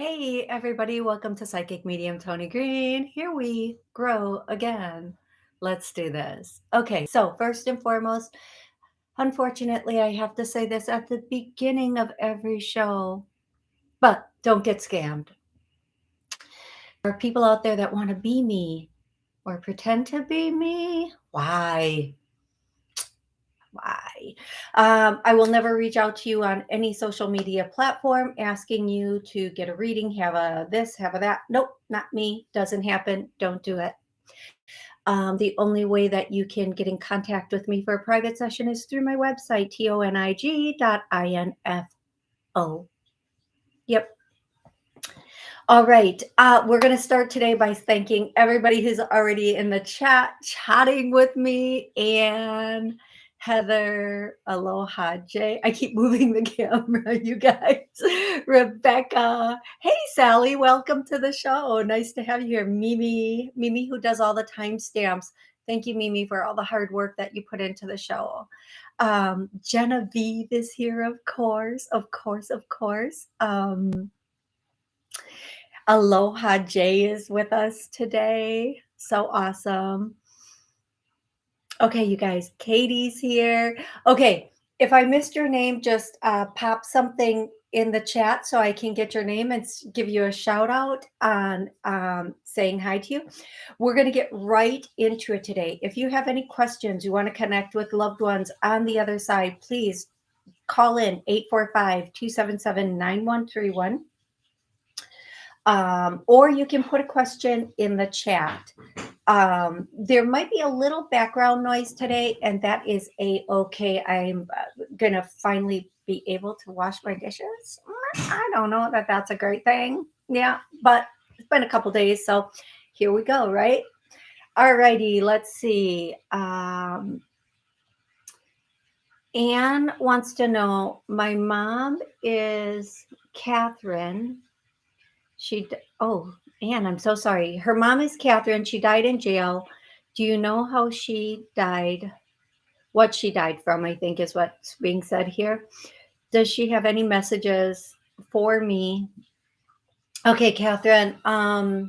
Hey, everybody, welcome to Psychic Medium Toni Greene. Here we grow again. Let's do this. Okay, so first and foremost, unfortunately, I have to say this at the beginning of every show, but don't get scammed. There are people out there that want to be me or pretend to be me. Why? Why? I will never reach out to you on any social media platform asking you to get a reading, have a this, have a that. Nope, not me. Doesn't happen. Don't do it. The only way that you can get in contact with me for a private session is through my website, tonig.info. Yep. All right. We're going to start today by thanking everybody who's already in the chat, chatting with me, and Heather, Aloha, Jay. I keep moving the camera, you guys. Rebecca. Hey, Sally. Welcome to the show. Nice to have you here. Mimi, who does all the timestamps. Thank you, Mimi, for all the hard work that you put into the show. Genevieve is here, of course. Aloha Jay is with us today. So awesome. Okay, you guys, Katie's here. Okay, if I missed your name, just pop something in the chat so I can get your name and give you a shout out on saying hi to you. We're going to get right into it today. If you have any questions, you want to connect with loved ones on the other side, please call in 845-277-9131. Or you can put a question in the chat. There might be a little background noise today, and that is okay. I'm going to finally be able to wash my dishes. I don't know that that's a great thing. Yeah, but it's been a couple days, so here we go, right? All righty, let's see. Anne wants to know, my mom is Catherine. Anne, I'm so sorry. Her mom is Catherine. She died in jail. Do you know how she died? What she died from, I think, is what's being said here. Does she have any messages for me? Okay, Catherine. The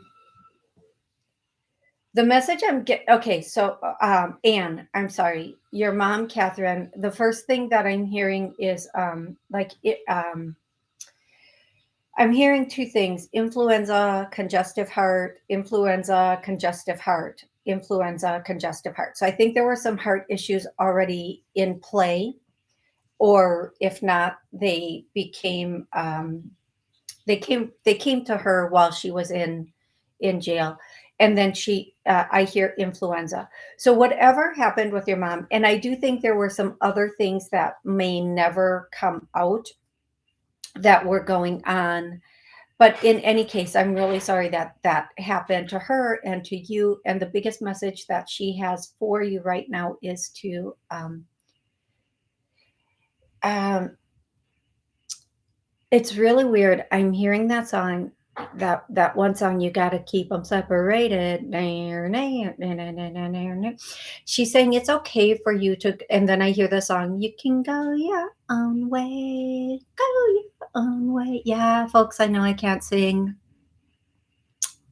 message I'm getting. Okay, so Anne, I'm sorry. Your mom, Catherine. The first thing that I'm hearing is I'm hearing two things: influenza, congestive heart, influenza, congestive heart, influenza, congestive heart. So I think there were some heart issues already in play, or if not, they became they came to her while she was in jail, and then I hear influenza. So whatever happened with your mom, and I do think there were some other things that may never come out that were going on. But in any case, I'm really sorry that that happened to her and to you. And the biggest message that she has for you right now is to it's really weird. I'm hearing that song, that one song, you got to keep them separated. She's saying it's okay for you to, and then I hear the song, you can go your own way, go your own way. Yeah, folks, I know I can't sing.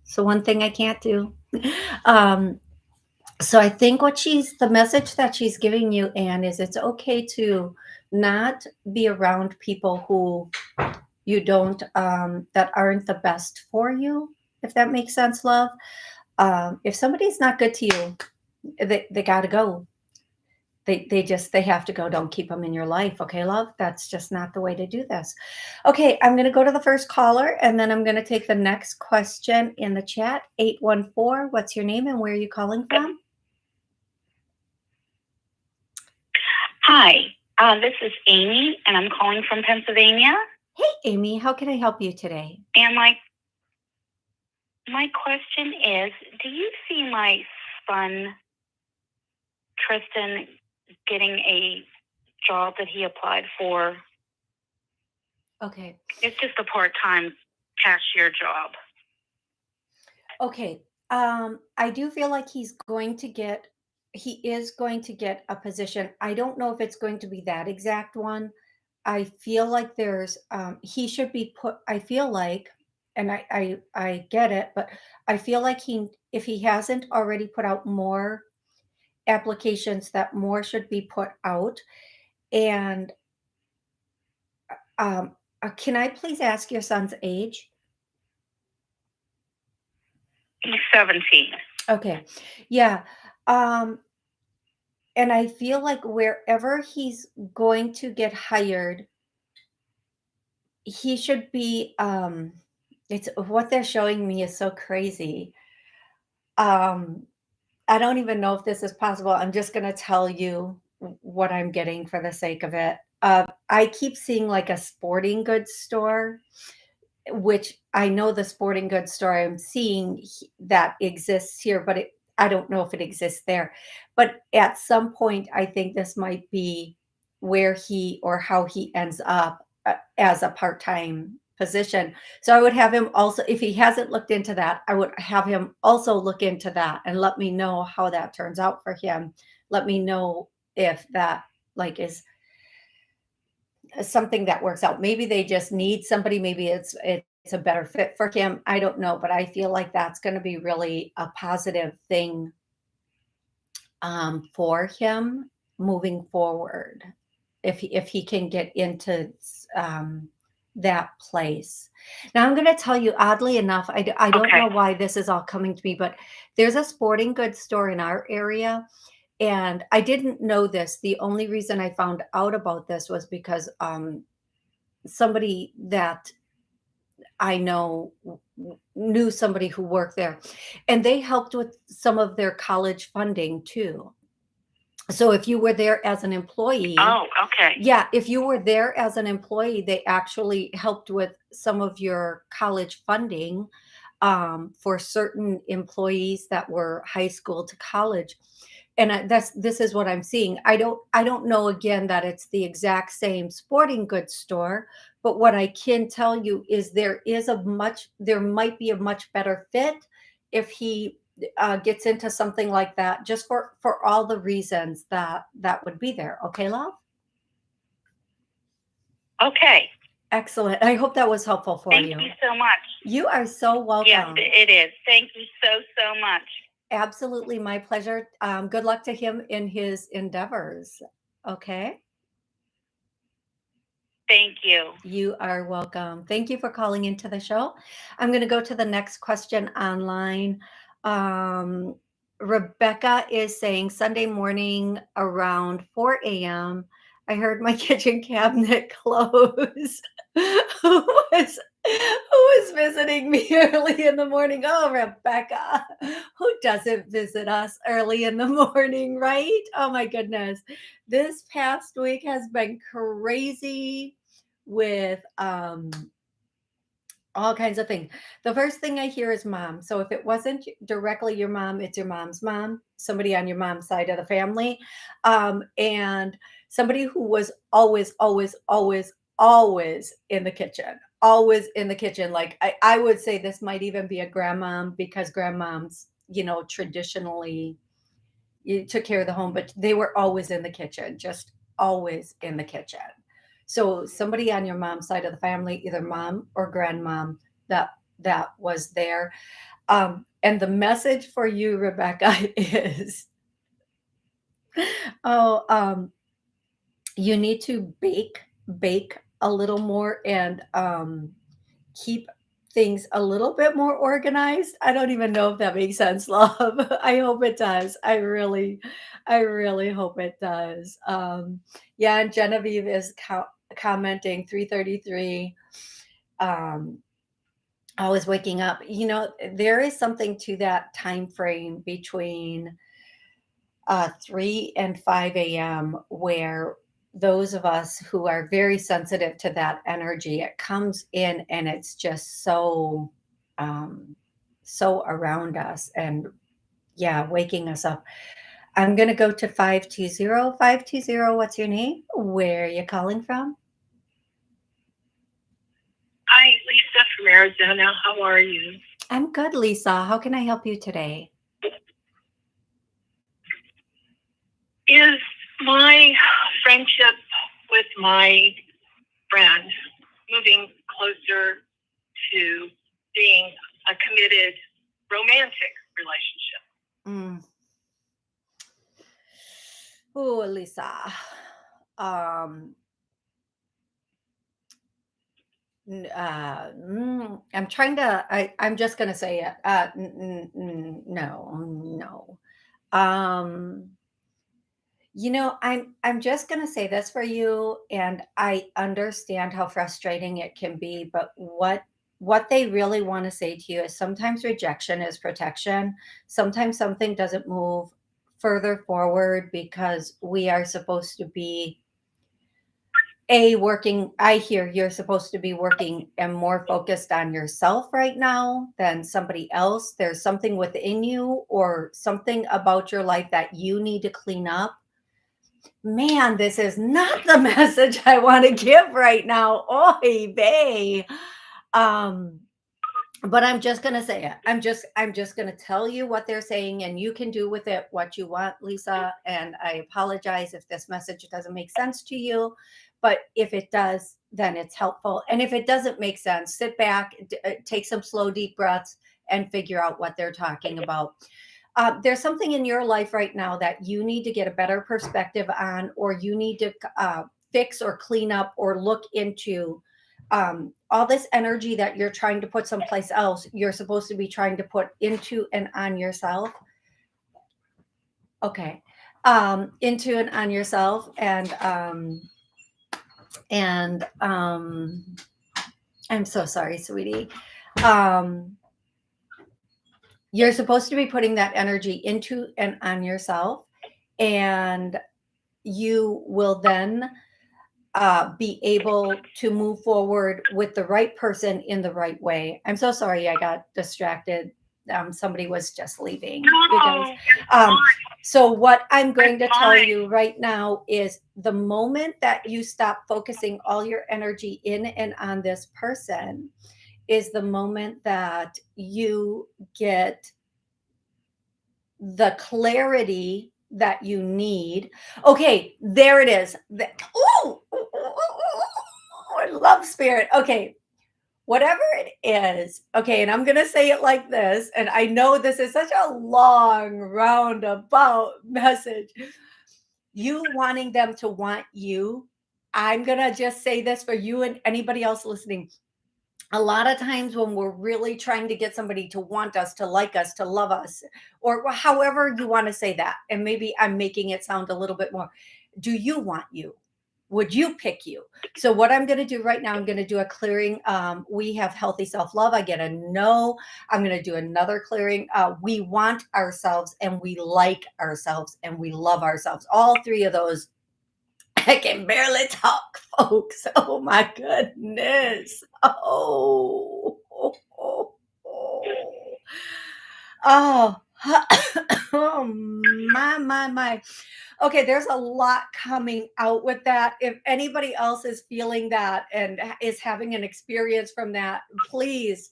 So one thing I can't do. So I think the message that she's giving you, Anne, is it's okay to not be around people who you don't, that aren't the best for you, if that makes sense, love. If somebody's not good to you, they got to go. They have to go. Don't keep them in your life. Okay, love? That's just not the way to do this. Okay, I'm going to go to the first caller, and then I'm going to take the next question in the chat. 814, what's your name and where are you calling from? Hi, this is Amy, and I'm calling from Pennsylvania. Hey, Amy, how can I help you today? And my question is, do you see my son, Tristan, getting a job that he applied for? Okay. It's just a part-time cashier job. Okay. I do feel like he is going to get a position. I don't know if it's going to be that exact one. I feel like he should be put, I feel like, and I get it, but I feel like if he hasn't already put out more applications, that more should be put out. And can I please ask your son's age? He's 17. Okay. Yeah. Um, and I feel like wherever he's going to get hired, he should be, it's what they're showing me is so crazy. Um, I don't even know if this is possible. I'm just gonna tell you what I'm getting for the sake of it. I keep seeing like a sporting goods store, which I know the sporting goods store I'm seeing that exists here, but I don't know if it exists there. But at some point, I think this might be where he or how he ends up as a part-time position. So I would have him also, if he hasn't looked into that, I would have him also look into that and let me know how that turns out for him. Let me know if that like is something that works out. Maybe they just need somebody, maybe it's a better fit for him. I don't know, but I feel like that's going to be really a positive thing for him moving forward if he can get into um, that place. Now I'm going to tell you, oddly enough, I don't Okay. know why this is all coming to me, but there's a sporting goods store in our area, and I didn't know this. The only reason I found out about this was because somebody that I know knew somebody who worked there, and they helped with some of their college funding too. So if you were there as an employee, Oh, okay. yeah, if you were there as an employee, they actually helped with some of your college funding for certain employees that were high school to college. And this is what I'm seeing. I don't know again that it's the exact same sporting goods store, but what I can tell you is there might be a much better fit if he gets into something like that, just for all the reasons that would be there. Okay, love. Okay. Excellent. I hope that was helpful for Thank you. you so much. You are so Yes, welcome. it is. Thank you so, so much. Absolutely, my pleasure. Good luck to him in his endeavors. Okay. Thank you. You are welcome. Thank you for calling into the show. I'm going to go to the next question online. Um, Rebecca is saying Sunday morning around 4 a.m. I heard my kitchen cabinet close. Who was visiting me early in the morning? Oh, Rebecca, who doesn't visit us early in the morning, right? Oh my goodness. This past week has been crazy with all kinds of things. The first thing I hear is mom. So if it wasn't directly your mom, it's your mom's mom, somebody on your mom's side of the family, and somebody who was always, always, always, always in the kitchen. Always in the kitchen. Like I would say this might even be a grandmom because grandmoms, traditionally you took care of the home, but they were always in the kitchen, just always in the kitchen. So somebody on your mom's side of the family, either mom or grandmom, that was there. And the message for you, Rebecca, is oh, you need to bake a little more and keep things a little bit more organized. I don't even know if that makes sense, love. I hope it does. I really hope it does. Yeah, and Genevieve is commenting 3:33. Um, always waking up. There is something to that time frame between 3 and 5 a.m. where those of us who are very sensitive to that energy, it comes in and it's just um, so around us and yeah, waking us up. I'm going to go to 520. 520, what's your name? Where are you calling from? Hi, Lisa from Arizona. How are you? I'm good, Lisa. How can I help you today? Is my friendship with my friend moving closer to being a committed romantic relationship. Oh, Lisa. I'm trying to. I'm just going to say it. No. Um, I'm just going to say this for you, and I understand how frustrating it can be. But what they really want to say to you is sometimes rejection is protection. Sometimes something doesn't move further forward because we are supposed to be working. I hear you're supposed to be working and more focused on yourself right now than somebody else. There's something within you or something about your life that you need to clean up. Man, this is not the message I want to give right now. Oy vey. But I'm just going to say it. I'm just going to tell you what they're saying, and you can do with it what you want, Lisa. And I apologize if this message doesn't make sense to you, but if it does, then it's helpful. And if it doesn't make sense, sit back, take some slow, deep breaths, and figure out what they're talking about. There's something in your life right now that you need to get a better perspective on, or you need to fix or clean up or look into. All this energy that you're trying to put someplace else, you're supposed to be trying to put into and on yourself. Okay. Into and on yourself. And I'm so sorry, sweetie. You're supposed to be putting that energy into and on yourself, and you will then be able to move forward with the right person in the right way. I'm so sorry I got distracted. Somebody was just leaving. You guys. So what I'm going to tell you right now is the moment that you stop focusing all your energy in and on this person is the moment that you get the clarity that you need. Okay, there it is. I love spirit. Okay, whatever it is. Okay, and I'm going to say it like this. And I know this is such a long, roundabout message. You wanting them to want you. I'm going to just say this for you and anybody else listening. A lot of times when we're really trying to get somebody to want us, to like us, to love us, or however you want to say that, and maybe I'm making it sound a little bit more, do you want you? Would you pick you? So what I'm going to do right now, I'm going to do a clearing. We have healthy self-love. I get a no. I'm going to do another clearing. We want ourselves, and we like ourselves, and we love ourselves. All three of those. I can barely talk, folks. Oh my goodness. Oh. Oh, oh my. Okay, there's a lot coming out with that. If anybody else is feeling that and is having an experience from that, please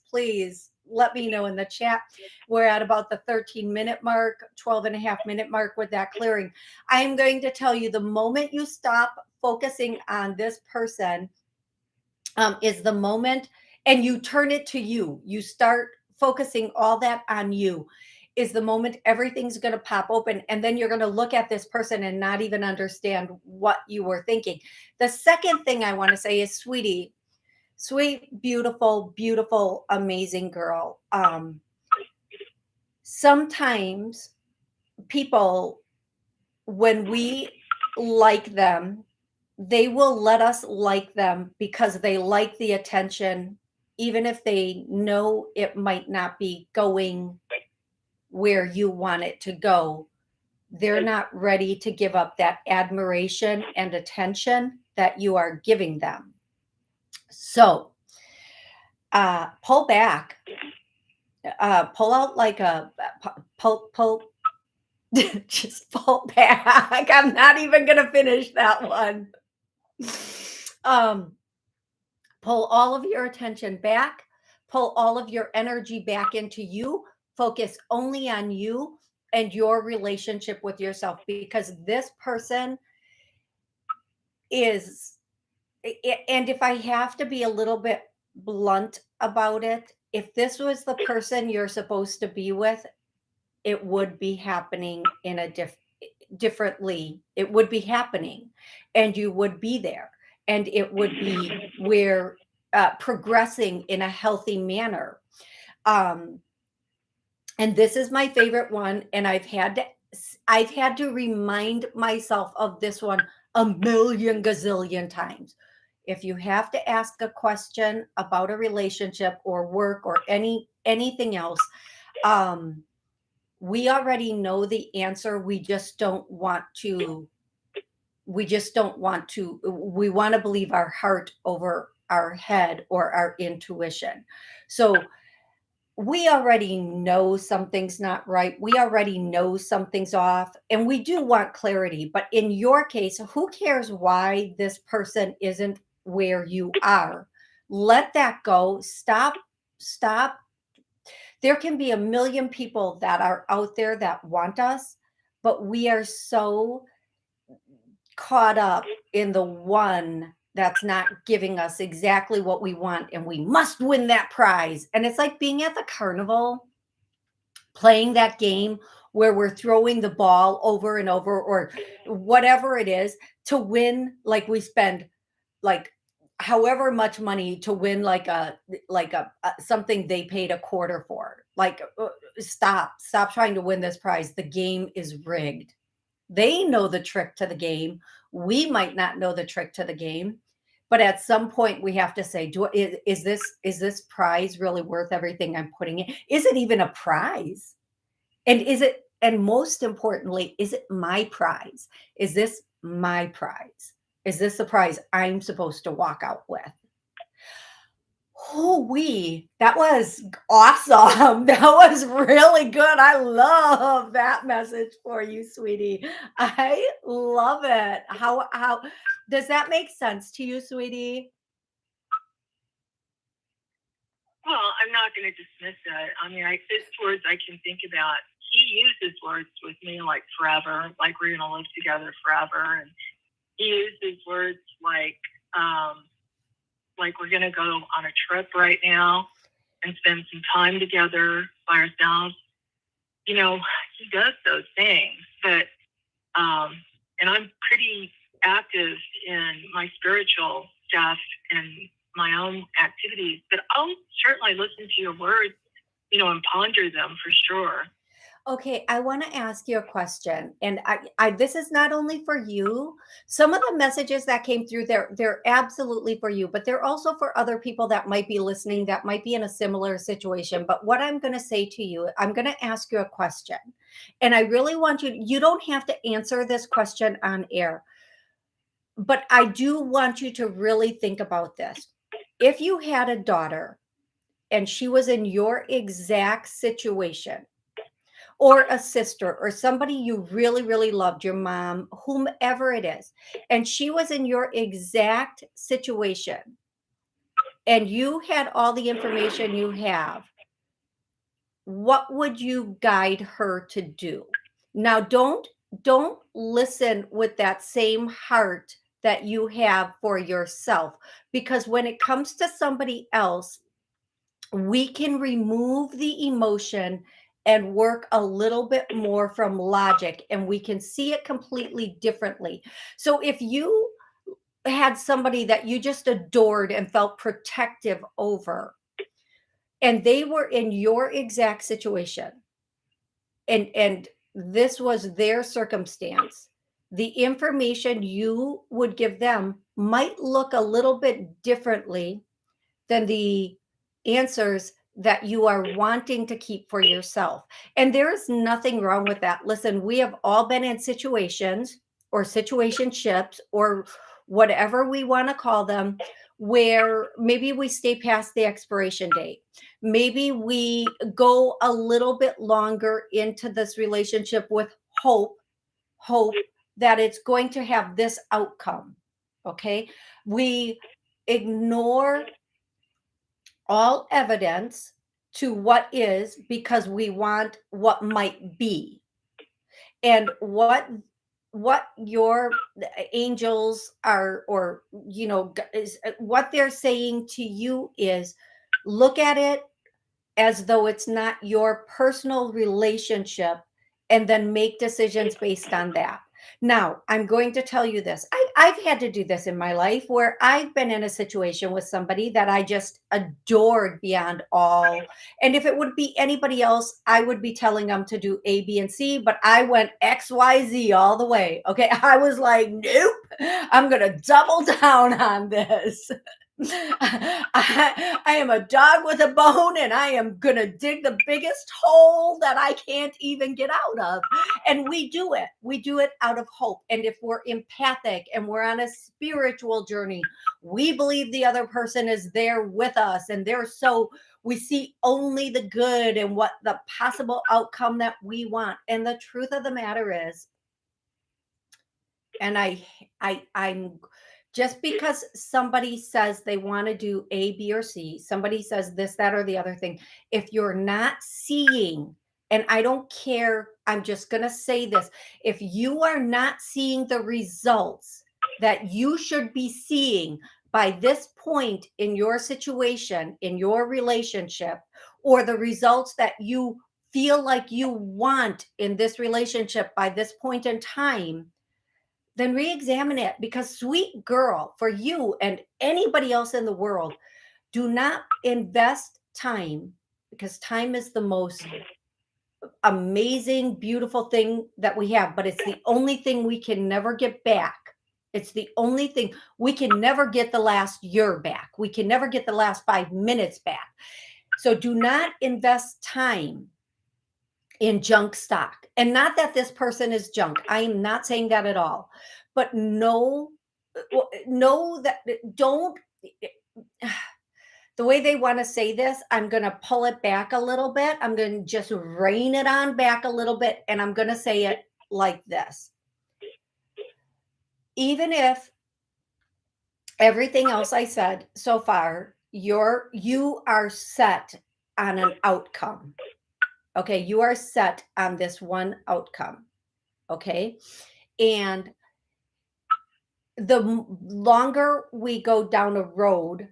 let me know in the chat. We're at about the 13-minute mark, 12.5-minute mark with that clearing. I'm going to tell you the moment you stop focusing on this person is the moment, and you turn it to you. You start focusing all that on you is the moment everything's going to pop open, and then you're going to look at this person and not even understand what you were thinking. The second thing I want to say is, sweetie, sweet, beautiful, amazing girl. Sometimes people, when we like them, they will let us like them because they like the attention, even if they know it might not be going where you want it to go. They're not ready to give up that admiration and attention that you are giving them. So pull back, pull out like a pull just pull back. I'm not even gonna finish that one. Pull all of your attention back, pull all of your energy back into you, focus only on you and your relationship with yourself, because this person is, and if I have to be a little bit blunt about it, if this was the person you're supposed to be with, it would be happening in a differently. It would be happening, and you would be there, and it would be where progressing in a healthy manner. Um, and this is my favorite one, and I've had to remind myself of this one a million gazillion times. If you have to ask a question about a relationship or work or anything else, um, we already know the answer. We want to believe our heart over our head or our intuition. So we already know something's not right. We already know something's off, and we do want clarity. But in your case, who cares why this person isn't where you are? Let that go. Stop. There can be a million people that are out there that want us, but we are so caught up in the one that's not giving us exactly what we want, and we must win that prize. And it's like being at the carnival playing that game where we're throwing the ball over and over or whatever it is to win. Like we spend like however much money to win like a something they paid a quarter for. Like stop trying to win this prize. The game is rigged. They know the trick to the game. We might not know the trick to the game, but at some point we have to say, is this prize really worth everything I'm putting in? Is it even a prize? And most importantly, is it my prize? Is this my prize? Is this the prize I'm supposed to walk out with? Oh, that was awesome. That was really good. I love that message for you, sweetie. I love it. How does that make sense to you, sweetie? Well, I'm not going to dismiss it. I mean, it's words I can think about. He uses words with me like forever, like we're going to live together forever. And he uses words like we're going to go on a trip right now and spend some time together by ourselves. You know, he does those things, but, and I'm pretty active in my spiritual stuff and my own activities, but I'll certainly listen to your words, and ponder them for sure. Okay, I want to ask you a question, and this is not only for you. Some of the messages that came through, they're absolutely for you, but they're also for other people that might be listening, that might be in a similar situation. But what I'm going to say to you, I'm going to ask you a question, and I really want you don't have to answer this question on air, but I do want you to really think about this. If you had a daughter and she was in your exact situation, or a sister or somebody you really, really loved, your mom, whomever it is, and she was in your exact situation and you had all the information you have, what would you guide her to do? Now, don't listen with that same heart that you have for yourself, because when it comes to somebody else, we can remove the emotion and work a little bit more from logic, and we can see it completely differently. So if you had somebody that you just adored and felt protective over, and they were in your exact situation, and this was their circumstance, the information you would give them might look a little bit differently than the answers that you are wanting to keep for yourself. And there is nothing wrong with that. Listen, we have all been in situations or situationships or whatever we want to call them, where maybe we stay past the expiration date. Maybe we go a little bit longer into this relationship with hope that it's going to have this outcome. Okay. We ignore all evidence to what is because we want what might be. And what your angels are, or is what they're saying to you is, look at it as though it's not your personal relationship and then make decisions based on that. Now, I'm going to tell you this. I've had to do this in my life where I've been in a situation with somebody that I just adored beyond all. And if it would be anybody else, I would be telling them to do A, B, and C, but I went X, Y, Z all the way. Okay. I was like, nope, I'm going to double down on this. I am a dog with a bone, and I am going to dig the biggest hole that I can't even get out of. And we do it. We do it out of hope. And if we're empathic and we're on a spiritual journey, we believe the other person is there with us. And we see only the good and what the possible outcome that we want. And the truth of the matter is, and I'm just because somebody says they want to do A, B, or C, somebody says this, that, or the other thing, if you're not seeing, and I don't care, I'm just going to say this, if you are not seeing the results that you should be seeing by this point in your situation, in your relationship, or the results that you feel like you want in this relationship by this point in time, then re-examine it, because sweet girl, for you and anybody else in the world, do not invest time, because time is the most amazing, beautiful thing that we have, but it's the only thing we can never get back. It's the only thing. We can never get the last year back. We can never get the last 5 minutes back. So do not invest time in junk stock. And not that this person is junk. I am not saying that at all. But know that don't, the way they want to say this, I'm going to pull it back a little bit. I'm going to just rein it on back a little bit. And I'm going to say it like this. Even if everything else I said so far, you are set on an outcome. Okay, you are set on this one outcome. Okay. And the longer we go down a road,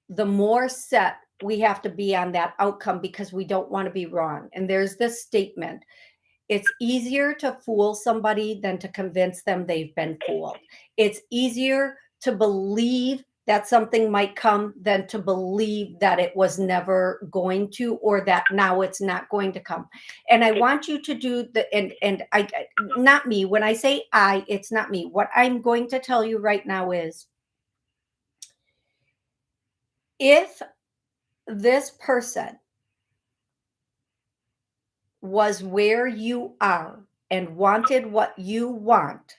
the more set we have to be on that outcome, because we don't want to be wrong. And there's this statement: it's easier to fool somebody than to convince them they've been fooled. It's easier to believe that something might come than to believe that it was never going to, or that now it's not going to come. And I want you to do and I, not me, when I say it's not me. What I'm going to tell you right now is, if this person was where you are and wanted what you want,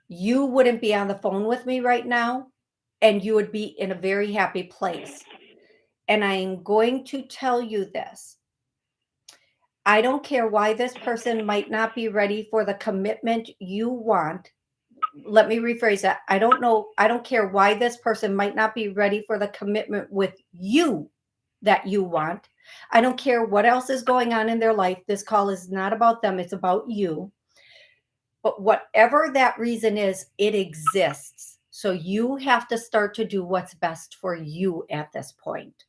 you wouldn't be on the phone with me right now, and you would be in a very happy place. And I'm going to tell you this. I don't care why this person might not be ready for the commitment you want. Let me rephrase that. I don't care why this person might not be ready for the commitment with you that you want. I don't care what else is going on in their life. This call is not about them. It's about you. But whatever that reason is, it exists. So you have to start to do what's best for you at this point.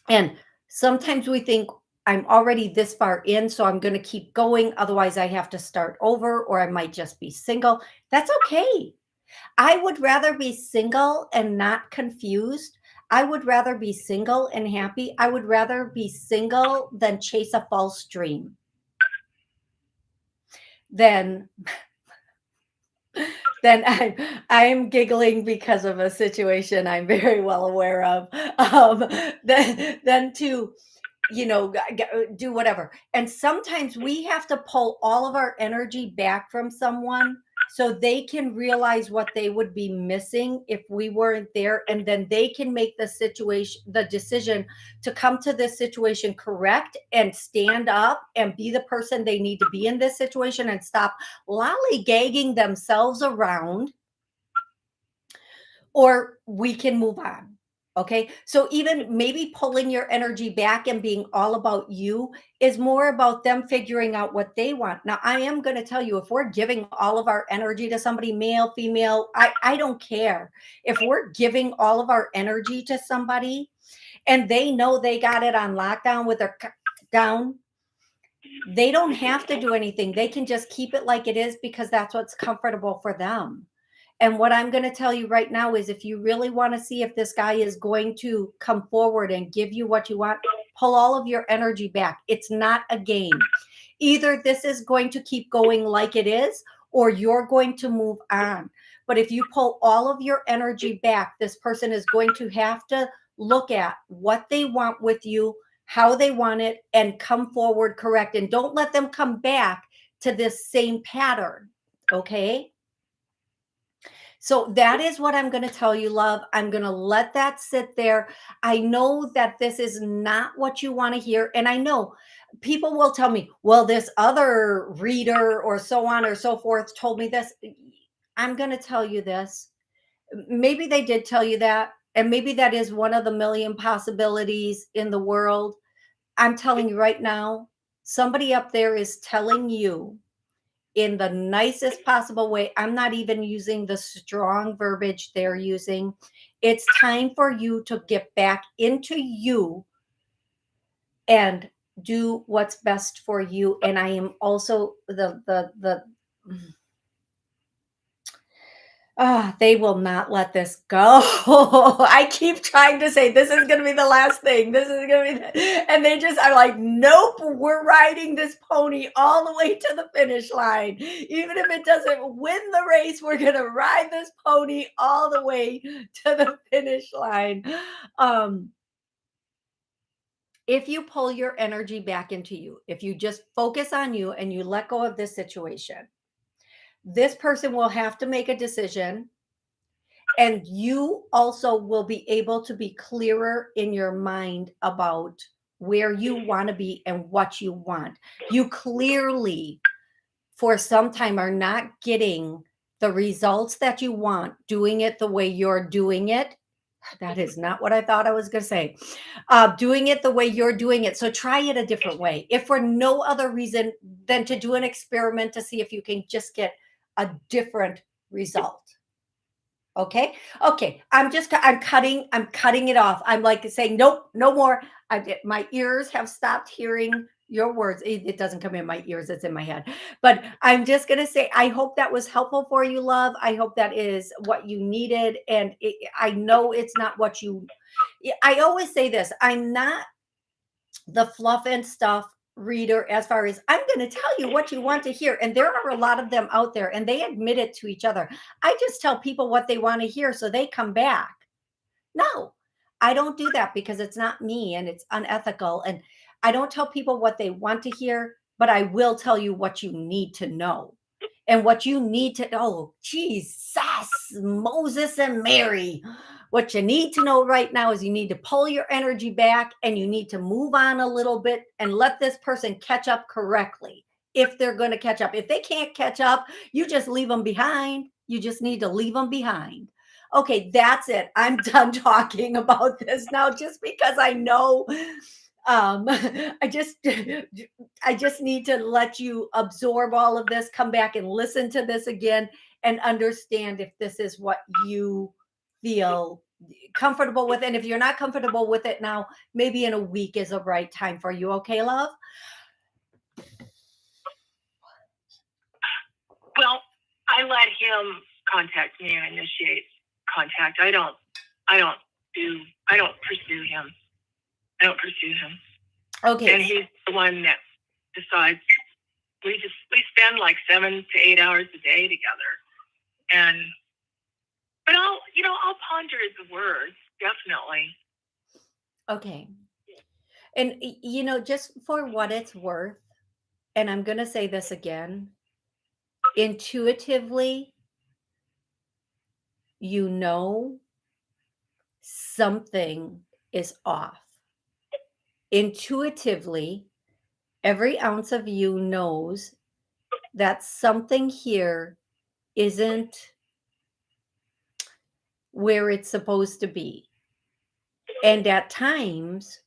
And sometimes we think, I'm already this far in, so I'm going to keep going. Otherwise, I have to start over, or I might just be single. That's okay. I would rather be single and not confused. I would rather be single and happy. I would rather be single than chase a false dream. Then I'm giggling because of a situation I'm very well aware of. Then to, do whatever. And sometimes we have to pull all of our energy back from someone so they can realize what they would be missing if we weren't there. And then they can make the decision to come to this situation correct and stand up and be the person they need to be in this situation, and stop lollygagging themselves around, or we can move on. Okay. So even maybe pulling your energy back and being all about you is more about them figuring out what they want. Now, I am going to tell you, if we're giving all of our energy to somebody, male, female, I don't care. If we're giving all of our energy to somebody and they know they got it on lockdown with their down, they don't have to do anything. They can just keep it like it is because that's what's comfortable for them. And what I'm going to tell you right now is if you really want to see if this guy is going to come forward and give you what you want, pull all of your energy back. It's not a game. Either this is going to keep going like it is, or you're going to move on. But if you pull all of your energy back, this person is going to have to look at what they want with you, how they want it, and come forward correct. And don't let them come back to this same pattern. Okay? So that is what I'm going to tell you, love. I'm going to let that sit there. I know that this is not what you want to hear. And I know people will tell me, well, this other reader or so on or so forth told me this. I'm going to tell you this. Maybe they did tell you that. And maybe that is one of the million possibilities in the world. I'm telling you right now, somebody up there is telling you in the nicest possible way. I'm not even using the strong verbiage they're using. It's time for you to get back into you and do what's best for you. And I am also they will not let this go. I keep trying to say this is going to be the last thing. This is going to be, and they just are like, nope, we're riding this pony all the way to the finish line. Even if it doesn't win the race, we're going to ride this pony all the way to the finish line. If you pull your energy back into you, if you just focus on you and you let go of this situation, this person will have to make a decision. And you also will be able to be clearer in your mind about where you want to be and what you want. You clearly, for some time, are not getting the results that you want, doing it the way you're doing it. That is not what I thought I was going to say. Doing it the way you're doing it. So try it a different way. If for no other reason than to do an experiment to see if you can just get a different result. Okay. I'm cutting it off. I'm like saying, nope, no more. My ears have stopped hearing your words. It doesn't come in my ears. It's in my head, but I'm just going to say, I hope that was helpful for you, love. I hope that is what you needed. And I know it's not what I always say this, I'm not the fluff and stuff reader as far as I'm going to tell you what you want to hear. And there are a lot of them out there and they admit it to each other. I just tell people what they want to hear so they come back. No, I don't do that because it's not me and it's unethical. And I don't tell people what they want to hear, but I will tell you what you need to know. And what you need to know, Jesus, Moses and Mary. What you need to know right now is you need to pull your energy back and you need to move on a little bit and let this person catch up correctly. If they're going to catch up, if they can't catch up, you just leave them behind. You just need to leave them behind. Okay, that's it. I'm done talking about this now just because I know I just need to let you absorb all of this, come back and listen to this again and understand if this is what you feel comfortable with. And if you're not comfortable with it now, maybe in a week is the right time for you. Okay, love? Well, I let him contact me and initiate contact. I don't pursue him. I don't pursue him. Okay. And he's the one that decides. We spend like 7 to 8 hours a day together. But I'll ponder the words, definitely. Okay. And just for what it's worth, and I'm going to say this again, intuitively, something is off. Intuitively, every ounce of you knows that something here isn't where it's supposed to be. And at times,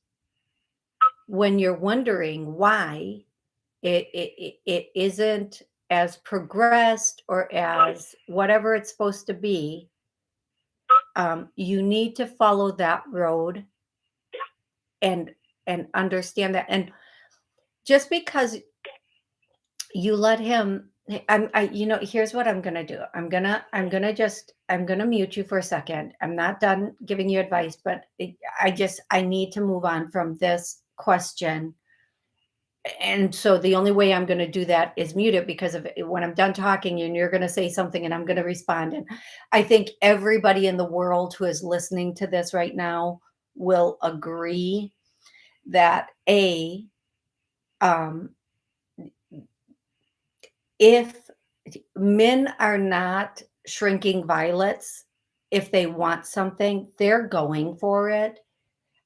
when you're wondering why it isn't as progressed or as whatever it's supposed to be, you need to follow that road and understand that. And just because you let him, here's what I'm gonna do. I'm gonna mute you for a second. I'm not done giving you advice, but I need to move on from this question. And so the only way I'm going to do that is mute it, because when I'm done talking and you're going to say something and I'm going to respond. And I think everybody in the world who is listening to this right now will agree that um, if men are not shrinking violets, if they want something, they're going for it.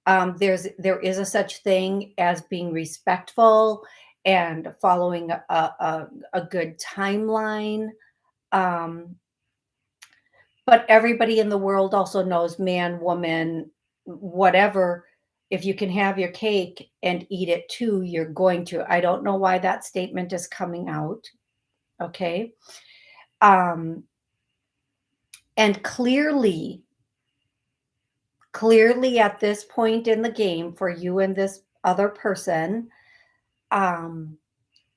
There is a such thing as being respectful and following a good timeline. Um, but everybody in the world also knows, man, woman, whatever, if you can have your cake and eat it too, you're going to. I don't know why that statement is coming out. Okay. And clearly at this point in the game for you and this other person,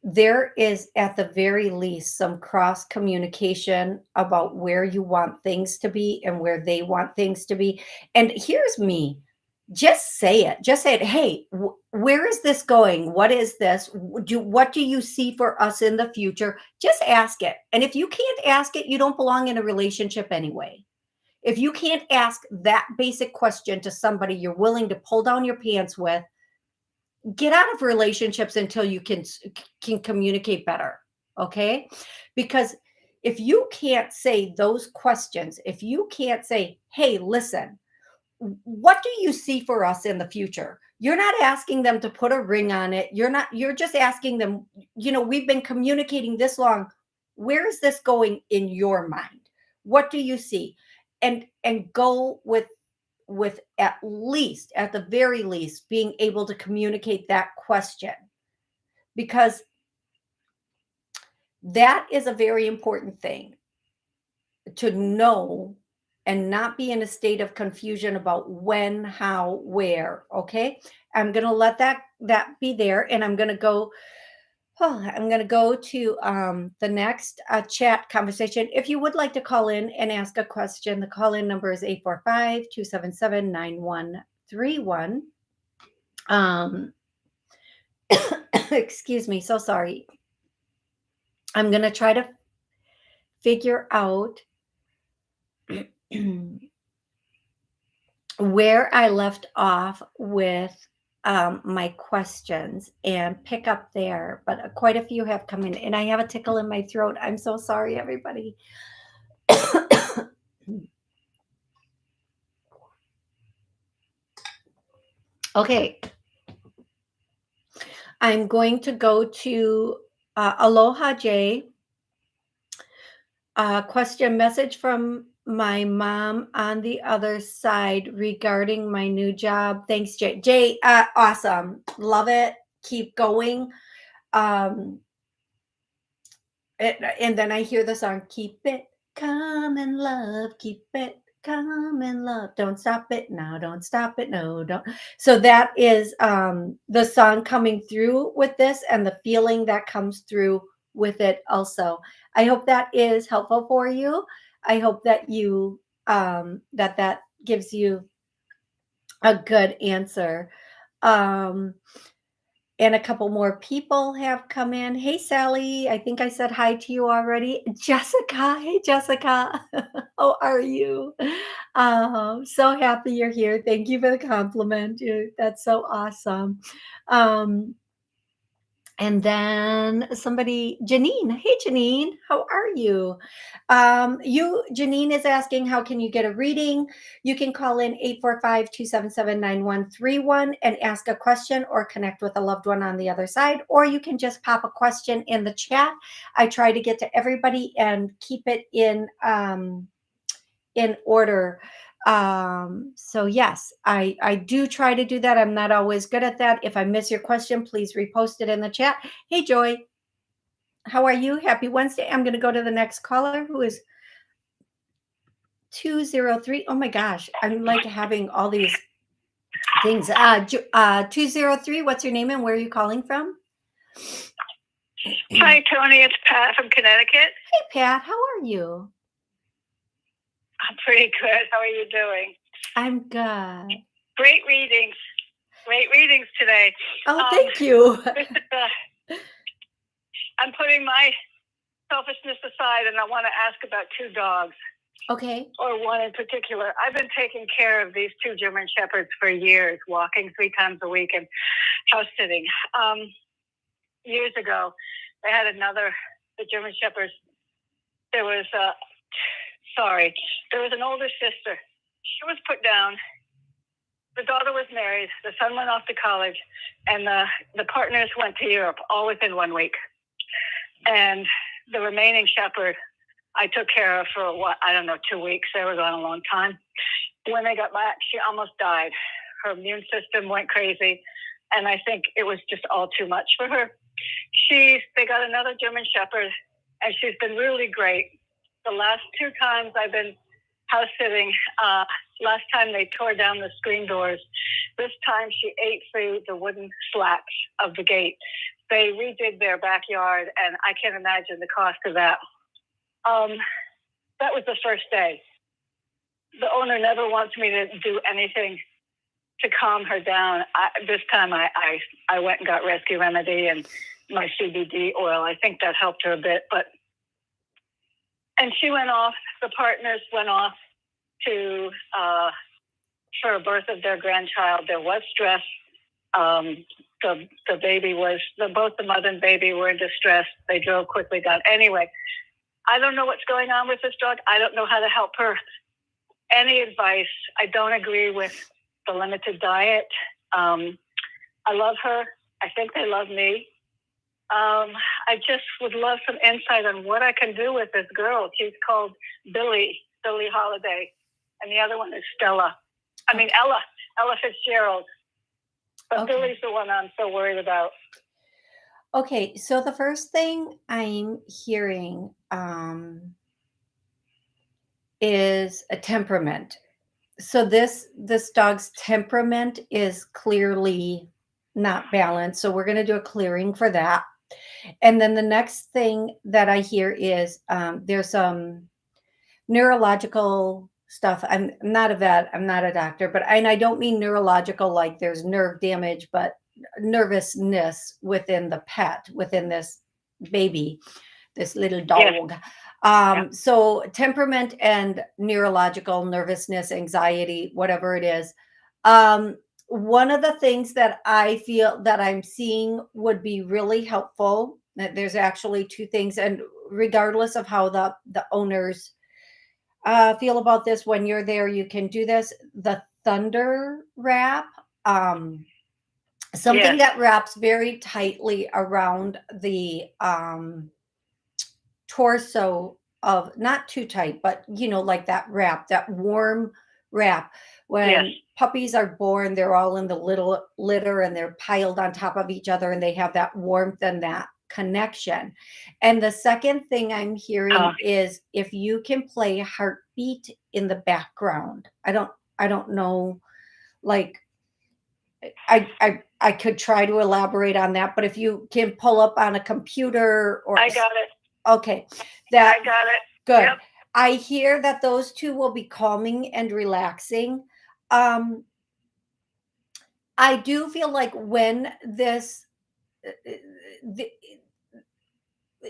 there is at the very least some cross communication about where you want things to be and where they want things to be. And here's me. Just say it. Just say it. Hey, where is this going? What is this? What do you see for us in the future? Just ask it. And if you can't ask it, you don't belong in a relationship anyway. If you can't ask that basic question to somebody you're willing to pull down your pants with, get out of relationships until you can communicate better. Okay? Because if you can't say those questions, if you can't say, hey, listen, what do you see for us in the future? You're not asking them to put a ring on it. You're just asking them, we've been communicating this long. Where is this going in your mind? What do you see? And go with at the very least, being able to communicate that question, because that is a very important thing to know and not be in a state of confusion about when, how, where. Okay. I'm going to let that be there. And I'm going to go to the next chat conversation. If you would like to call in and ask a question, the call-in number is 845-277-9131. Excuse me. So sorry. I'm going to try to figure out where I left off with my questions and pick up there, but quite a few have come in and I have a tickle in my throat. I'm so sorry, everybody. Okay. I'm going to go to Aloha Jay. Question message from my mom on the other side regarding my new job. Thanks, Jay. Jay, awesome. Love it. Keep going. And then I hear the song, keep it coming, love, keep it coming, love. Don't stop it now, don't stop it, no, don't. So that is the song coming through with this and the feeling that comes through with it also. I hope that is helpful for you. I hope that you that gives you a good answer. And a couple more people have come in. Hey, Sally, I think I said hi to you already. Jessica, hey, Jessica, how are you? So happy you're here. Thank you for the compliment. That's so awesome. And then somebody, Janine. Hey, Janine, how are you? Janine is asking, how can you get a reading? You can call in 845-277-9131 and ask a question or connect with a loved one on the other side, or you can just pop a question in the chat. I try to get to everybody and keep it in order. So yes, I do try to do that. I'm not always good at that. If I miss your question, please repost it in the chat. Hey, Joy, how are you? Happy Wednesday. I'm going to go to the next caller, who is 203. Oh my gosh, I'm like having all these things. 203, what's your name and where are you calling from? Hi, Toni. It's Pat from Connecticut. Hey, Pat, how are you? I'm pretty good. How are you doing? I'm good. Great readings. Great readings today. Oh, thank you. I'm putting my selfishness aside, and I want to ask about two dogs. Okay. Or one in particular. I've been taking care of these two German Shepherds for years, walking 3 times a week and house sitting. Years ago, I had the German Shepherds. There was an older sister. She was put down. The daughter was married. The son went off to college, and the partners went to Europe all within 1 week. And the remaining shepherd, I took care of for 2 weeks. They were gone a long time. When they got back, she almost died. Her immune system went crazy, and I think it was just all too much for her. They got another German Shepherd, and she's been really great. The last 2 times I've been house sitting, last time they tore down the screen doors. This time she ate through the wooden slats of the gate. They redid their backyard, and I can't imagine the cost of that. That was the first day. The owner never wants me to do anything to calm her down. This time I went and got Rescue Remedy and my CBD oil. I think that helped her a bit. And she went off. The partners went off to for a birth of their grandchild. There was stress. The baby both the mother and baby were in distress. They drove quickly down. Anyway, I don't know what's going on with this dog. I don't know how to help her. Any advice? I don't agree with the limited diet. I love her. I think they love me. I just would love some insight on what I can do with this girl. She's called Billie Holiday, and the other one is Ella Fitzgerald. But Okay. Billie's the one I'm so worried about. Okay, so the first thing I'm hearing is a temperament. So this dog's temperament is clearly not balanced. So we're going to do a clearing for that. And then the next thing that I hear is there's some neurological stuff. I'm not a vet. I'm not a doctor, and I don't mean neurological like there's nerve damage, but nervousness within the pet, within this baby, this little dog. Yes. So temperament and neurological nervousness, anxiety, whatever it is. One of the things that I feel that I'm seeing would be really helpful. There's actually 2 things, and regardless of how the owners feel about this, when you're there, you can do this. The thunder wrap, something that wraps very tightly around the torso of, not too tight, but like that wrap, that warm wrap. When puppies are born, they're all in the little litter and they're piled on top of each other, and they have that warmth and that connection. And the second thing I'm hearing is if you can play heartbeat in the background. I don't know, like I could try to elaborate on that, but if you can pull up on a computer or I got it. Okay. I got it. Good. Yep. I hear that those 2 will be calming and relaxing. I do feel like when this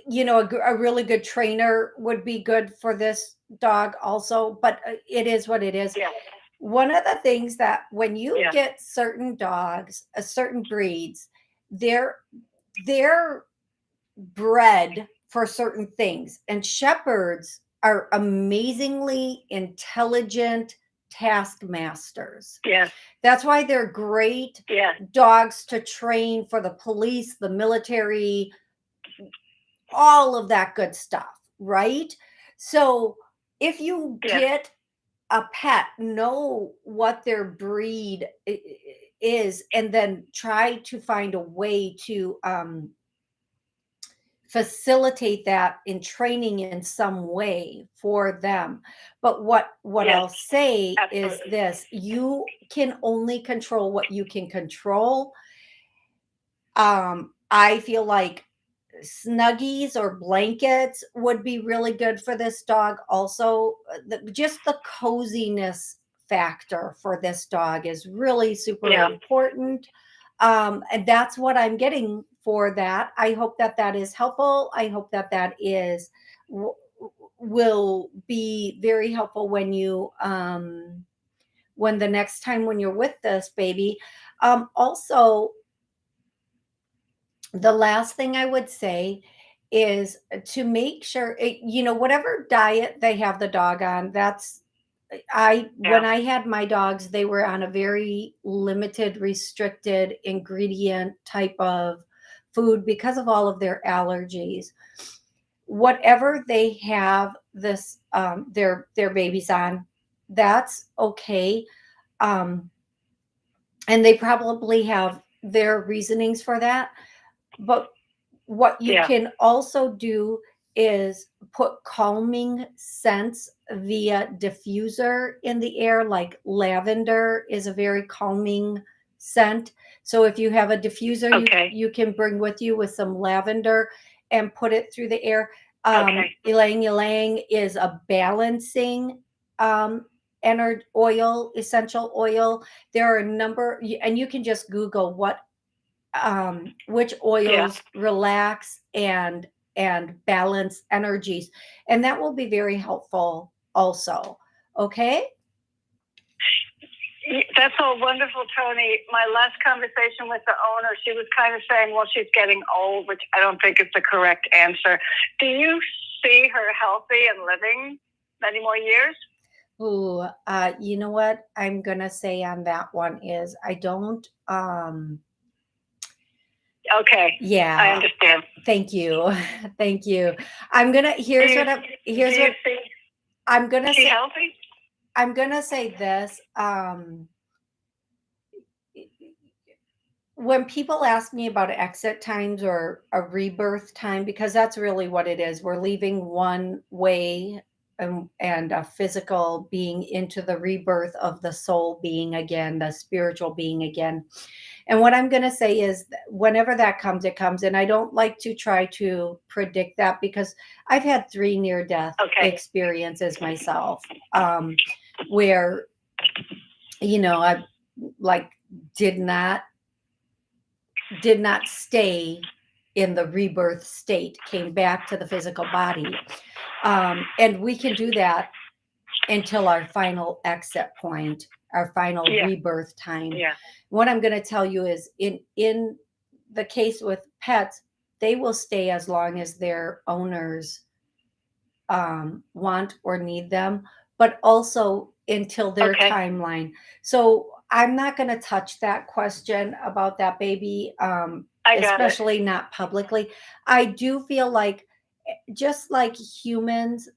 a really good trainer would be good for this dog also, but it is what it is. Yeah. One of the things that when you get certain dogs, certain breeds, they're bred for certain things, and shepherds are amazingly intelligent taskmasters. Yes. That's why they're great dogs to train for the police, the military, all of that good stuff, right? So if you get a pet, know what their breed is, and then try to find a way to facilitate that in training in some way for them. But what Yes, I'll say is absolutely. this: you can only control what you can control. I feel like snuggies or blankets would be really good for this dog. Also, just the coziness factor for this dog is really super Yeah. important. And that's what I'm getting for that. I hope that that is helpful. I hope that that is will be very helpful when you when the next time when you're with this baby. Also, the last thing I would say is to make sure whatever diet they have the dog on, that's when Yeah. I had my dogs, they were on a very limited, restricted ingredient type of food because of all of their allergies. Whatever they have this their babies on, that's okay. Um, and they probably have their reasonings for that. But what you Yeah. can also do is put calming scents via diffuser in the air, like lavender is a very calming scent. So if you have a diffuser, Okay. you can bring with you with some lavender and put it through the air. Okay. Ylang ylang is a balancing essential oil. There are a number, and you can just Google which Yeah. oils relax and balance energies, and that will be very helpful also. Okay. That's all wonderful, Toni. My last conversation with the owner, she was kind of saying, well, she's getting old, which I don't think is the correct answer. Do you see her healthy and living many more years? Ooh, you know what I'm gonna say on that one is I don't Okay. I yeah, understand. thank you. Thank you. I'm gonna here's Do you, what I'm do here's you what see I'm gonna she say. healthy? I'm gonna say this. When people ask me about exit times or a rebirth time, because that's really what it is, we're leaving one way and a physical being into the rebirth of the soul being again, the spiritual being again. And what I'm going to say is whenever that comes, it comes. And I don't like to try to predict that because I've had 3 near death experiences myself, where, I like did not stay in the rebirth state, came back to the physical body. And we can do that until our final exit point, our final rebirth time. Yeah. What I'm going to tell you is in the case with pets, they will stay as long as their owners want or need them, but also until their timeline. So I'm not going to touch that question about that baby, especially not publicly. I do feel like just like humans,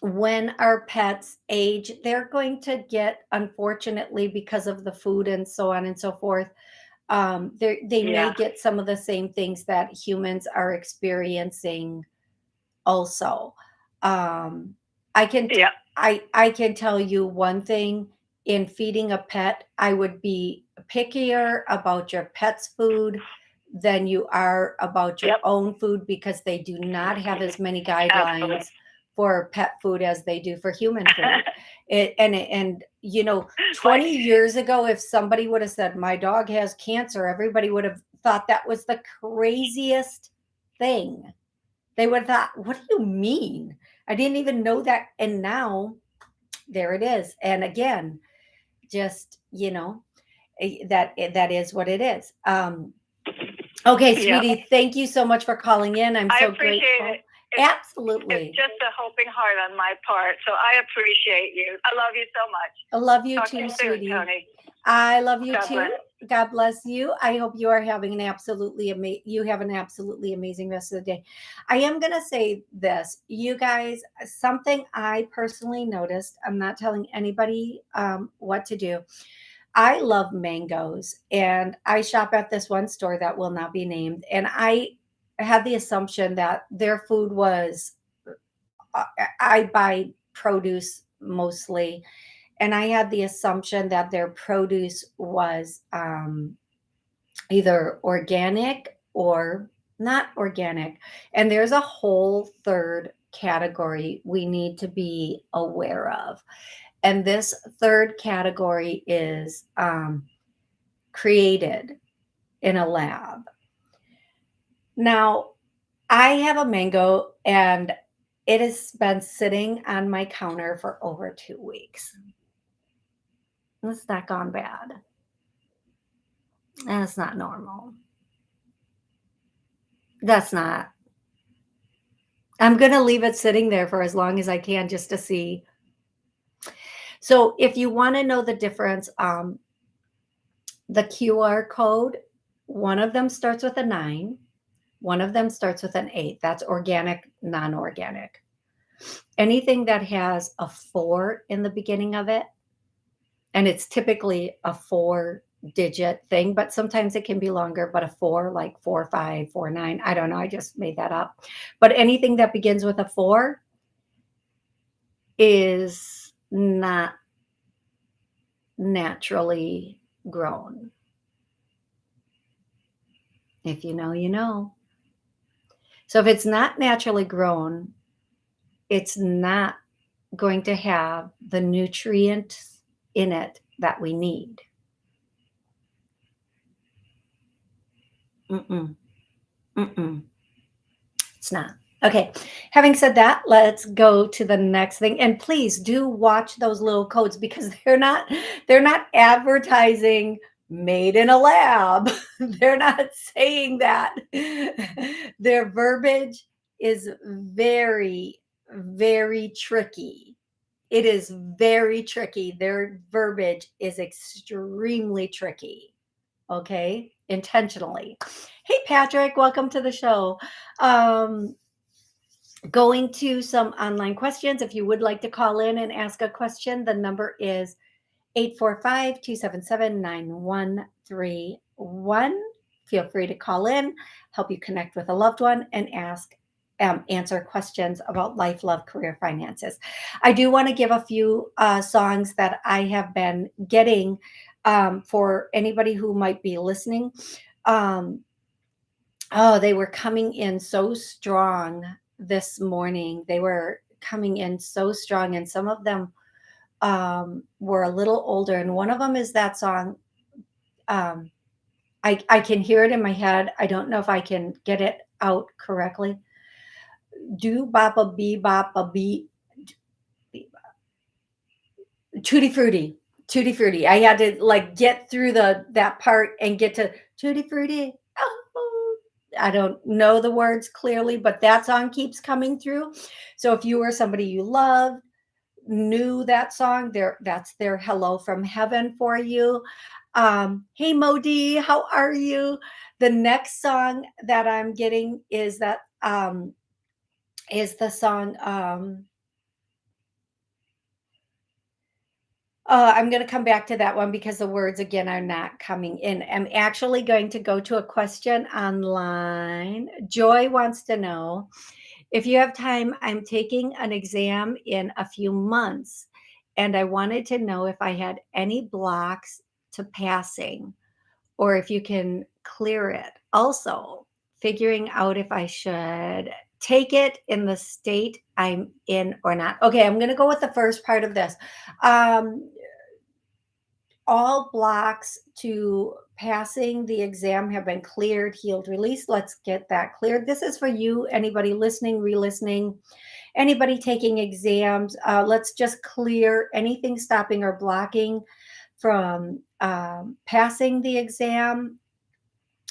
when our pets age, they're going to get, unfortunately, because of the food and so on and so forth, they may get some of the same things that humans are experiencing also. I can I can tell you one thing: in feeding a pet, I would be pickier about your pet's food than you are about your own food, because they do not have as many guidelines for pet food as they do for human food. 20 years ago, if somebody would have said my dog has cancer, everybody would have thought that was the craziest thing. They would have thought, what do you mean? I didn't even know that. And now there it is. And again, just, that is what it is. Okay, sweetie, thank you so much for calling in. I'm so appreciate grateful. It. Absolutely. It's just a hoping heart on my part. So I appreciate you. I love you so much. I love you Talk too, to you sweetie. soon, Toni. I love you God too. bless. God bless you. I hope you are having you have an absolutely amazing rest of the day. I am going to say this, you guys, something I personally noticed. I'm not telling anybody what to do. I love mangoes, and I shop at this one store that will not be named. And had the assumption that their food was, I buy produce mostly, and I had the assumption that their produce was either organic or not organic. And there's a whole third category we need to be aware of. And this third category is created in a lab. Now, I have a mango and it has been sitting on my counter for over 2 weeks. It's not gone bad. That's not normal. That's not. I'm going to leave it sitting there for as long as I can just to see. So if you want to know the difference, the QR code, one of them starts with a 9, one of them starts with an 8. That's organic, non-organic. Anything that has a 4 in the beginning of it, and it's typically a 4-digit thing, but sometimes it can be longer, but a 4, like 45, 49, I don't know, I just made that up. But anything that begins with a 4 is not naturally grown. If you know, you know. So if it's not naturally grown, it's not going to have the nutrients in it that we need. It's not. Okay. Having said that, let's go to the next thing. And please do watch those little codes because they're not advertising made in a lab. They're not saying that. Their verbiage is very, very tricky. It is very tricky. Their verbiage is extremely tricky. Okay, intentionally. Hey, Patrick, welcome to the show. Going to some online questions. If you would like to call in and ask a question, the number is 845-277-9131. Feel free to call in, help you connect with a loved one, and answer questions about life, love, career, finances. I do want to give a few songs that I have been getting for anybody who might be listening. They were coming in so strong this morning. They were coming in so strong, and some of them were a little older. And one of them is that song. I can hear it in my head. I don't know if I can get it out correctly. Do bapa bee bapa bee. Tutti Frutti. Tutti Frutti. I had to like get through that part and get to Tutti Frutti. Oh, I don't know the words clearly, but that song keeps coming through. So if you were somebody you loved, knew that song, that's their hello from heaven for you. Hey Modi, how are you? The next song that I'm getting is the song I'm going to come back to that one because the words again are not coming in. I'm actually going to go to a question online. Joy wants to know, if you have time, I'm taking an exam in a few months, and I wanted to know if I had any blocks to passing or if you can clear it. Also, figuring out if I should take it in the state I'm in or not. Okay, I'm going to go with the first part of this. All blocks to passing the exam have been cleared, healed, released. Let's get that cleared. This is for you, anybody listening, re-listening, anybody taking exams. Let's just clear anything stopping or blocking from passing the exam.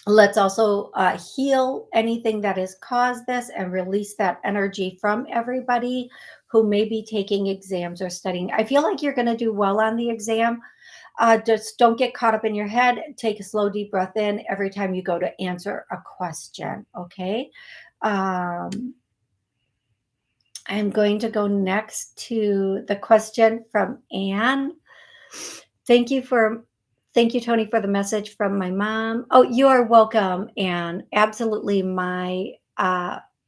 Let's also heal anything that has caused this and release that energy from everybody who may be taking exams or studying. I feel like you're going to do well on the exam. Just don't get caught up in your head. Take a slow, deep breath in every time you go to answer a question. Okay. I'm going to go next to the question from Anne. Thank you for Thank you, Tony, for the message from my mom. Oh, you are welcome, and absolutely my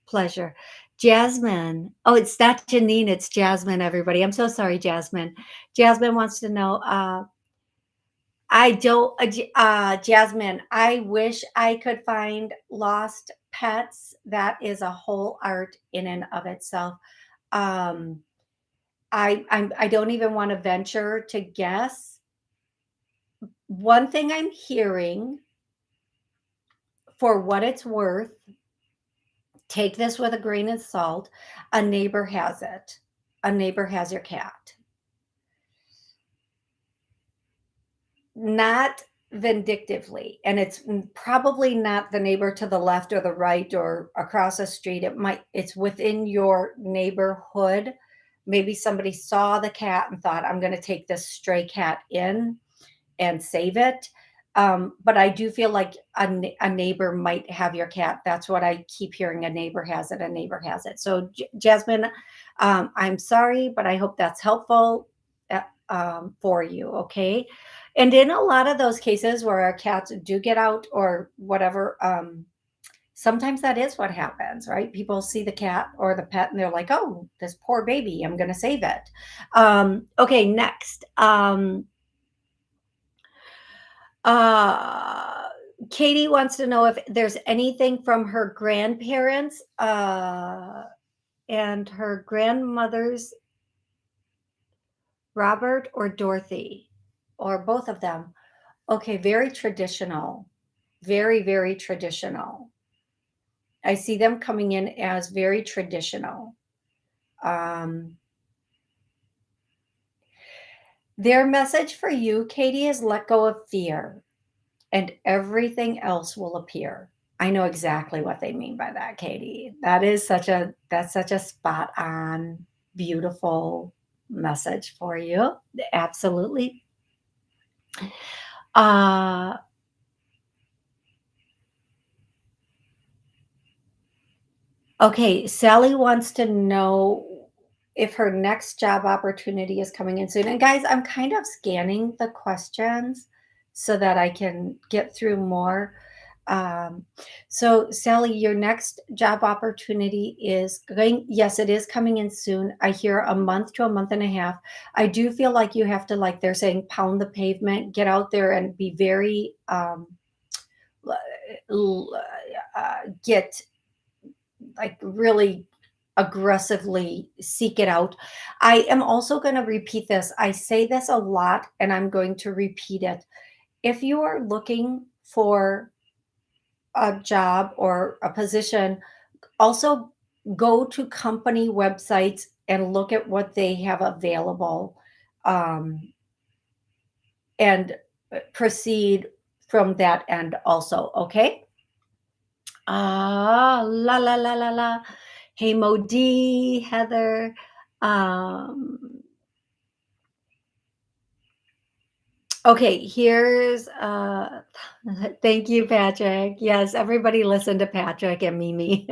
pleasure. Jasmine. Oh, it's not Janine, it's Jasmine, everybody. I'm so sorry, Jasmine. Jasmine wants to know, I don't, Jasmine, I wish I could find lost pets. That is a whole art in and of itself. Um, I don't even want to venture to guess. One thing I'm hearing, for what it's worth, take this with a grain of salt. A neighbor has it. A neighbor has your cat. Not vindictively, and it's probably not the neighbor to the left or the right or across the street. It's within your neighborhood. Maybe somebody saw the cat and thought, I'm going to take this stray cat in and save it. But I do feel like a neighbor might have your cat. That's what I keep hearing. A neighbor has it. A neighbor has it. So Jasmine, I'm sorry, but I hope that's helpful for you. Okay. And in a lot of those cases where our cats do get out or whatever, sometimes that is what happens, right? People see the cat or the pet and they're like, oh, this poor baby, I'm going to save it. Okay. Next. Katie wants to know if there's anything from her grandparents and her grandmother's, Robert or Dorothy, or both of them. Okay, very traditional. Very, very traditional. I see them coming in as very traditional. Their message for you, Katie, is let go of fear and everything else will appear. I know exactly what they mean by that, Katie. That's such a spot on, beautiful message for you. Absolutely. Okay, Sally wants to know if her next job opportunity is coming in soon. And guys, I'm kind of scanning the questions so that I can get through more. So Sally, your next job opportunity is going, yes, it is coming in soon. I hear a month to a month and a half. I do feel like you have to, like they're saying, pound the pavement, get out there and be very, get like really aggressively seek it out. I am also going to repeat this. I say this a lot and I'm going to repeat it. If you are looking for a job or a position, also go to company websites and look at what they have available, and proceed from that end also. Okay. La la la la la. Hey Mo D, Heather. Okay, here's thank you, Patrick. Yes, everybody listen to Patrick and Mimi.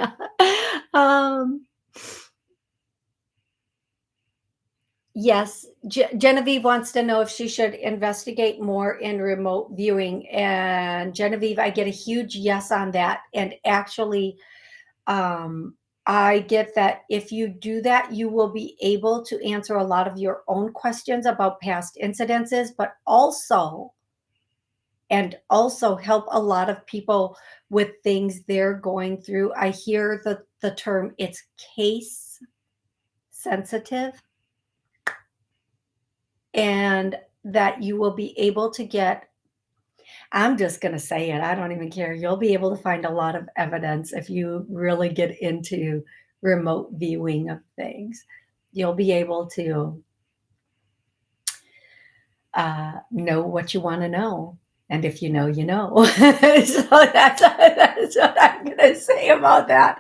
Yes, Genevieve wants to know if she should investigate more in remote viewing. And Genevieve, I get a huge yes on that. And actually, I get that if you do that, you will be able to answer a lot of your own questions about past incidences, but also help a lot of people with things they're going through. I hear the term, it's case sensitive, and that you will be able to get, I'm just going to say it, I don't even care. You'll be able to find a lot of evidence if you really get into remote viewing of things. You'll be able to know what you want to know. And if you know, you know. So that's what I'm going to say about that.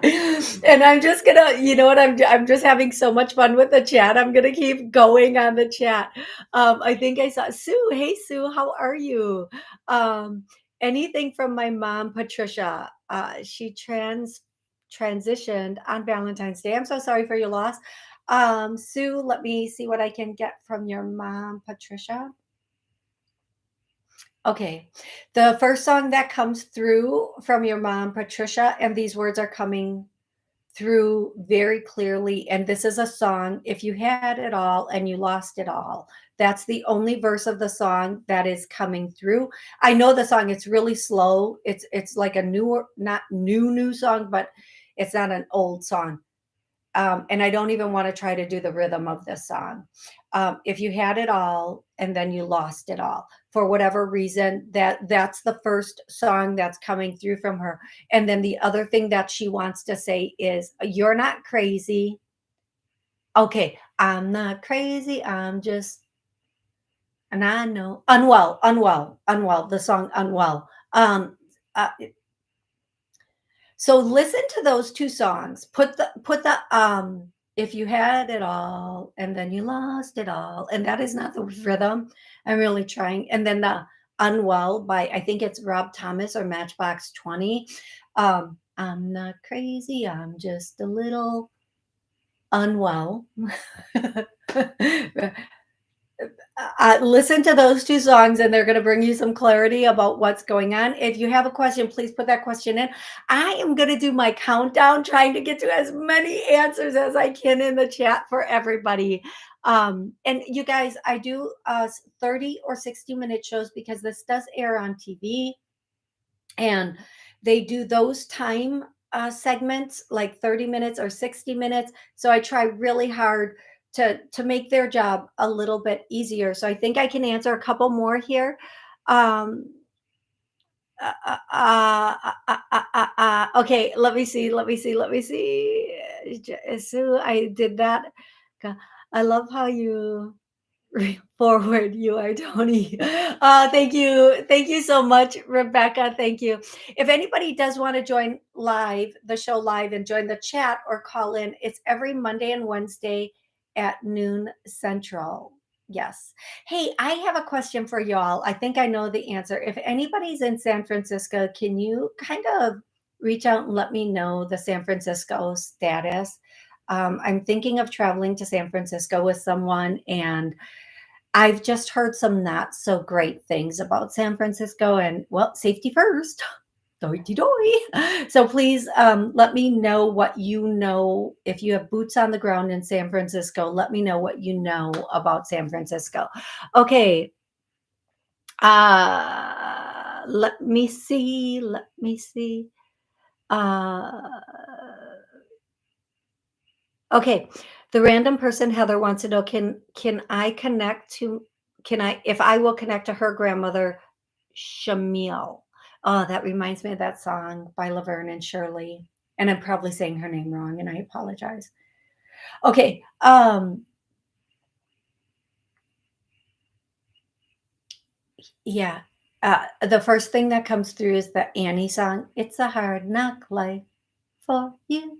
And I'm just going to, you know what, I'm just having so much fun with the chat. I'm going to keep going on the chat. I think I saw Sue. Hey, Sue, how are you? Anything from my mom, Patricia. She transitioned on Valentine's Day. I'm so sorry for your loss. Sue, let me see what I can get from your mom, Patricia. Okay. The first song that comes through from your mom, Patricia, and these words are coming through very clearly. And this is a song, If You Had It All and You Lost It All. That's the only verse of the song that is coming through. I know the song, it's really slow. It's like a newer, not new song, but it's not an old song. And I don't even want to try to do the rhythm of this song. If you had it all and then you lost it all for whatever reason, that's the first song that's coming through from her. And then the other thing that she wants to say is, "You're not crazy." Okay, I'm not crazy. I'm just, and I know unwell. The song "Unwell." Uh, So listen to those two songs. Put the if you had it all and then you lost it all. And that is not the rhythm. I'm really trying. And then the Unwell by, I think it's Rob Thomas or Matchbox 20. I'm not crazy. I'm just a little unwell. Listen to those two songs and they're going to bring you some clarity about what's going on. If you have a question, please put that question in. I am going to do my countdown, trying to get to as many answers as I can in the chat for everybody. And you guys, I do 30 or 60-minute shows because this does air on TV, and they do those time segments like 30 minutes or 60 minutes. So I try really hard to make their job a little bit easier. So I think I can answer a couple more here. Um, okay, let me see. So I did that. I love how you forward you are, Tony. Thank you so much, Rebecca. Thank you. If anybody does want to join the show live, and join the chat or call in, it's every Monday and Wednesday at noon Central. Yes. Hey, I have a question for y'all. I think I know the answer. If anybody's in San Francisco, can you kind of reach out and let me know the San Francisco status? I'm thinking of traveling to San Francisco with someone, and I've just heard some not so great things about San Francisco, and well, safety first. Doity. So please let me know what you know. If you have boots on the ground in San Francisco, let me know what you know about San Francisco. Okay. Let me see. Uh, Okay. The random person, Heather, wants to know, can I connect to can I if I will connect to her grandmother, Shamil. Oh, that reminds me of that song by Laverne and Shirley. And I'm probably saying her name wrong, and I apologize. Okay. Yeah. The first thing that comes through is the Annie song. It's a hard knock life for you.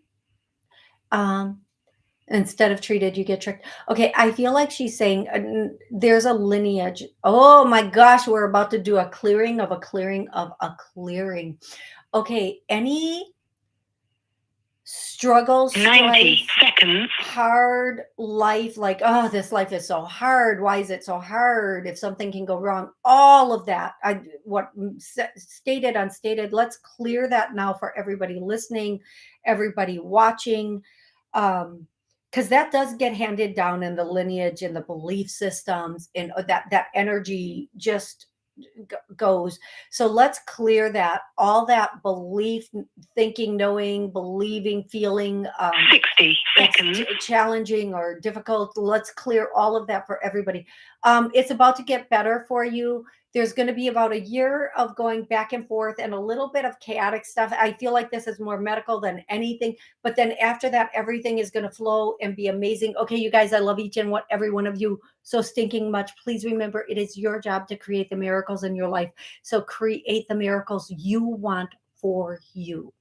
Instead of treated, you get tricked. Okay, I feel like she's saying there's a lineage. Oh my gosh, we're about to do a clearing of a clearing of a clearing. Okay, any struggles, 90 strife, seconds. hard life, like, oh, this life is so hard. Why is it so hard? If something can go wrong, all of that, stated, unstated, let's clear that now for everybody listening, everybody watching. Because that does get handed down in the lineage and the belief systems, and that energy just goes. So let's clear that, all that belief, thinking, knowing, believing, feeling 60 seconds. challenging or difficult. Let's clear all of that for everybody. It's about to get better for you. There's going to be about a year of going back and forth and a little bit of chaotic stuff. I feel like this is more medical than anything. But then after that, everything is going to flow and be amazing. Okay, you guys, I love every one of you so stinking much. Please remember, it is your job to create the miracles in your life. So create the miracles you want for you.